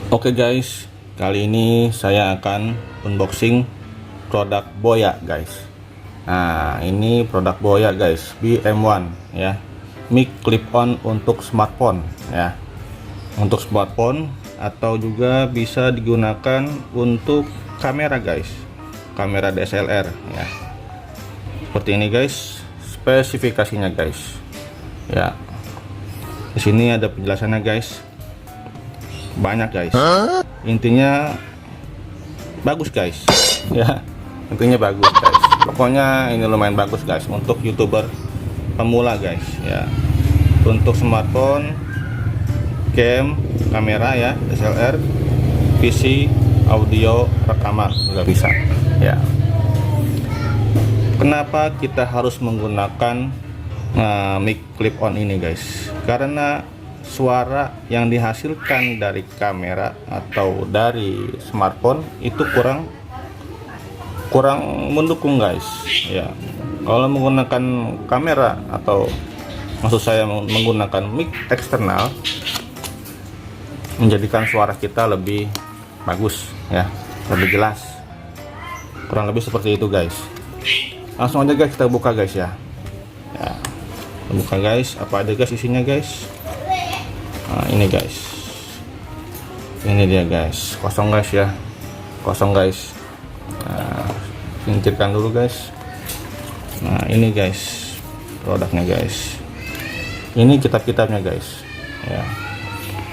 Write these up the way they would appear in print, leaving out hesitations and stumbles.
Oke guys, kali ini saya akan unboxing produk Boya guys. Nah, ini produk Boya guys, BM1 ya. Mic clip on untuk smartphone ya. Untuk smartphone atau juga bisa digunakan untuk kamera guys. Kamera DSLR ya. Seperti ini guys, spesifikasinya guys. Ya. Di sini ada penjelasannya guys. Banyak guys. Intinya bagus guys ya, intinya bagus guys. Pokoknya ini lumayan bagus guys untuk YouTuber pemula guys ya. Untuk smartphone, cam, kamera ya, DSLR, PC, audio, rekaman juga bisa ya. Kenapa kita harus menggunakan mic clip on ini guys? Karena suara yang dihasilkan dari kamera atau dari smartphone itu kurang mendukung guys ya. Kalau menggunakan kamera atau maksud saya menggunakan mic eksternal, menjadikan suara kita lebih bagus ya, lebih jelas, kurang lebih seperti itu guys. Langsung aja guys kita buka guys ya. Kita buka guys, apa ada guys isinya guys. Nah, ini guys, ini dia guys, kosong guys ya, kosong guys. Nah, singkirkan dulu guys. Nah, ini guys produknya guys, ini kitab-kitabnya guys ya.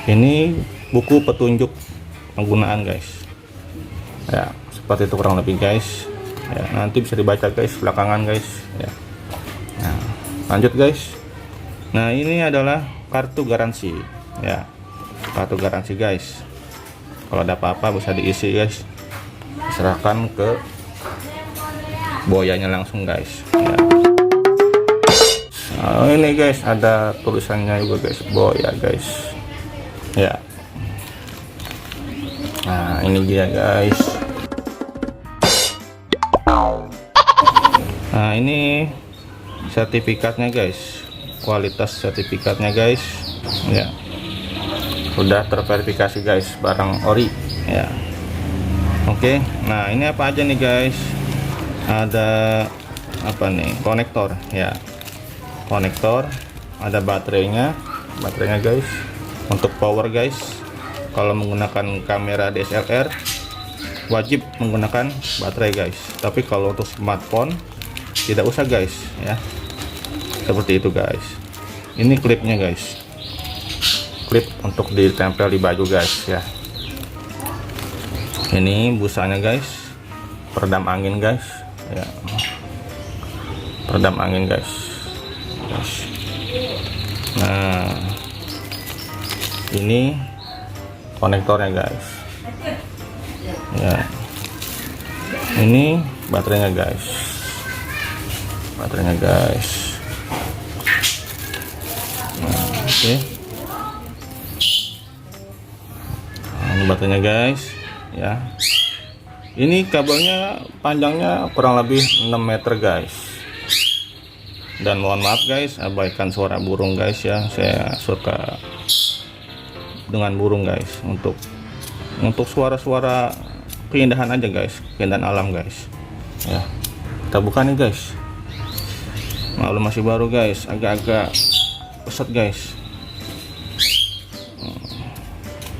Ini buku petunjuk penggunaan guys ya, seperti itu kurang lebih guys ya. Nanti bisa dibaca guys belakangan guys ya. Nah, lanjut guys. Nah, ini adalah kartu garansi ya, kartu garansi guys. Kalau ada apa-apa bisa diisi guys, serahkan ke Boyanya langsung guys ya. Nah, ini guys ada tulisannya juga guys, Boya guys ya. Nah, ini dia guys. Nah, ini sertifikatnya guys, kualitas sertifikatnya guys ya. Sudah terverifikasi guys, barang ori ya. Oke, nah ini apa aja nih guys? Ada apa nih? Konektor ya, konektor. Ada baterainya guys, untuk power guys. Kalau menggunakan kamera DSLR wajib menggunakan baterai guys, tapi kalau untuk smartphone tidak usah guys ya. Seperti itu guys. Ini klipnya guys, klip untuk ditempel di baju guys ya. Ini busanya guys, peredam angin guys ya, peredam angin guys. Nah, ini konektornya guys ya. Ini baterainya guys, baterainya guys. Nah, oke. Ini baterainya guys ya. Ini kabelnya panjangnya kurang lebih 6 meter guys. Dan mohon maaf guys, abaikan suara burung guys ya, saya suka dengan burung guys. Untuk suara-suara keindahan aja guys, keindahan alam guys ya. Kita buka nih guys, malu masih baru guys, agak-agak pesat guys.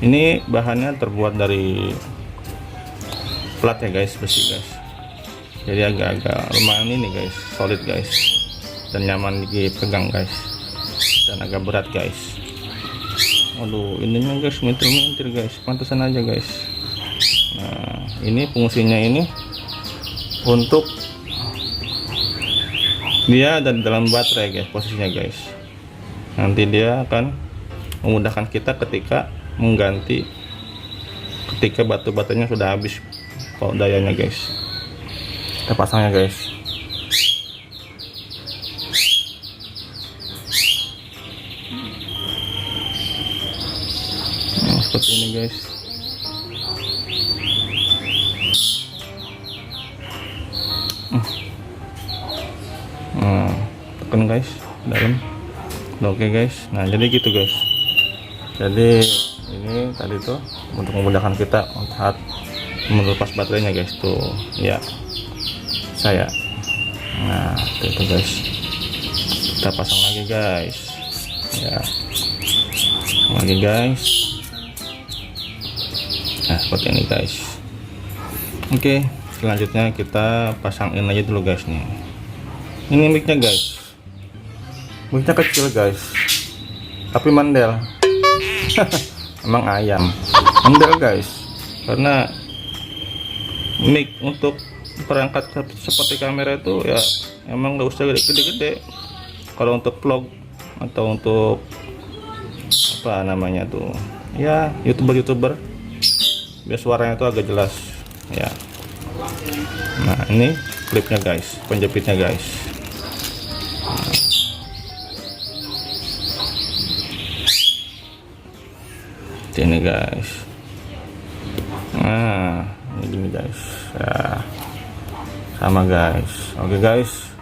Ini bahannya terbuat dari plat ya guys, besi guys. Jadi agak-agak lumayan ini guys, solid guys, dan nyaman dipegang guys, dan agak berat guys. Aduh, ininya guys mintir-mintir guys, pantesan aja guys. Nah, ini fungsinya ini untuk dia ada di dalam baterai guys, posisinya guys. Nanti dia akan memudahkan kita ketika mengganti, ketika batu-batunya sudah habis dayanya guys. Kita pasangnya guys. Nah, seperti ini guys. Nah, tekan guys dalam. Oke guys. Nah, jadi gitu guys. Jadi ini tadi tuh untuk memudahkan kita saat melepas baterainya guys, tuh ya saya. Nah itu guys, kita pasang lagi guys ya, pasang lagi guys. Nah seperti ini guys. Oke, selanjutnya kita pasangin aja dulu guys nih. Ini micnya guys, micnya kecil guys tapi mandel. Emang ayam mandel guys, karena mic untuk perangkat seperti kamera itu ya emang nggak usah gede-gede. Kalau untuk vlog atau untuk apa namanya tuh ya youtuber biar suaranya itu agak jelas ya. Nah ini klipnya guys, penjepitnya guys. Ini guys. Nah ini gini guys ya, sama guys. Oke guys,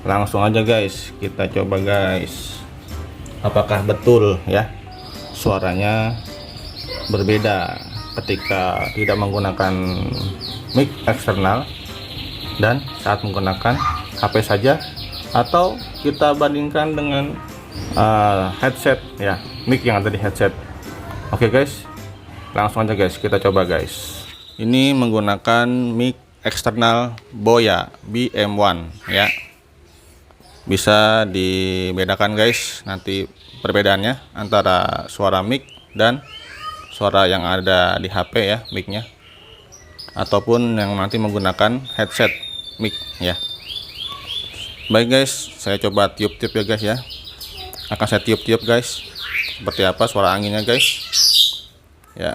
langsung aja guys kita coba guys, apakah betul ya suaranya berbeda ketika tidak menggunakan mic eksternal dan saat menggunakan HP saja, atau kita bandingkan dengan headset ya, mic yang ada di headset. Oke guys, langsung aja guys kita coba guys. Ini menggunakan mic eksternal Boya BM1 ya. Bisa dibedakan guys nanti perbedaannya antara suara mic dan suara yang ada di HP ya, micnya, ataupun yang nanti menggunakan headset mic ya. Baik guys, saya coba tiup-tiup ya guys ya. Akan saya tiup-tiup guys, seperti apa suara anginnya guys ya.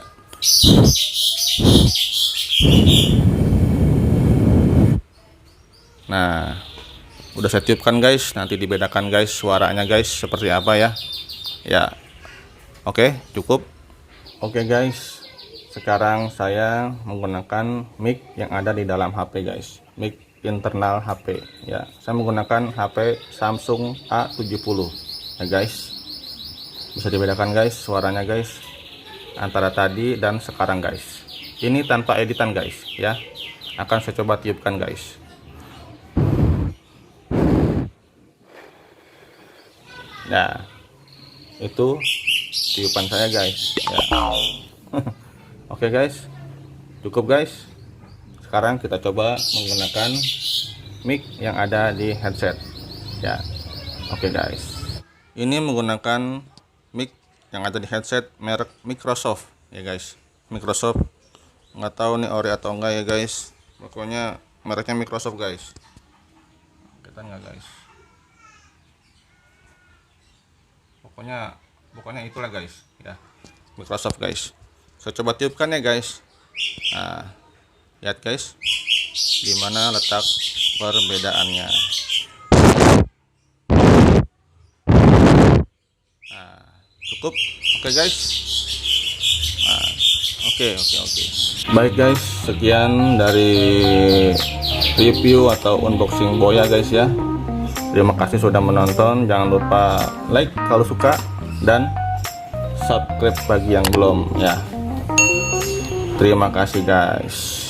Nah udah saya tiupkan guys, nanti dibedakan guys suaranya guys seperti apa ya. Ya oke, cukup. Oke guys, sekarang saya menggunakan mic yang ada di dalam HP guys, mic internal HP ya. Saya menggunakan HP Samsung A70 ya guys. Bisa dibedakan guys suaranya guys antara tadi dan sekarang guys. Ini tanpa editan guys ya. Akan saya coba tiupkan guys. Nah itu tiupan saya guys ya. Oke guys, cukup guys. Sekarang kita coba menggunakan mic yang ada di headset ya. Oke guys, ini menggunakan mic yang ada di headset merek Microsoft ya guys. Microsoft, nggak tahu nih ori atau enggak ya guys, pokoknya mereknya Microsoft guys. Kita nggak guys, pokoknya itulah guys ya, Microsoft guys. Saya coba tiupkan ya guys. Nah lihat guys dimana letak perbedaannya. Nah cukup. Oke guys. Nah, oke. Baik guys, sekian dari review atau unboxing Boya guys ya. Terima kasih sudah menonton. Jangan lupa like kalau suka dan subscribe bagi yang belum ya. Terima kasih guys.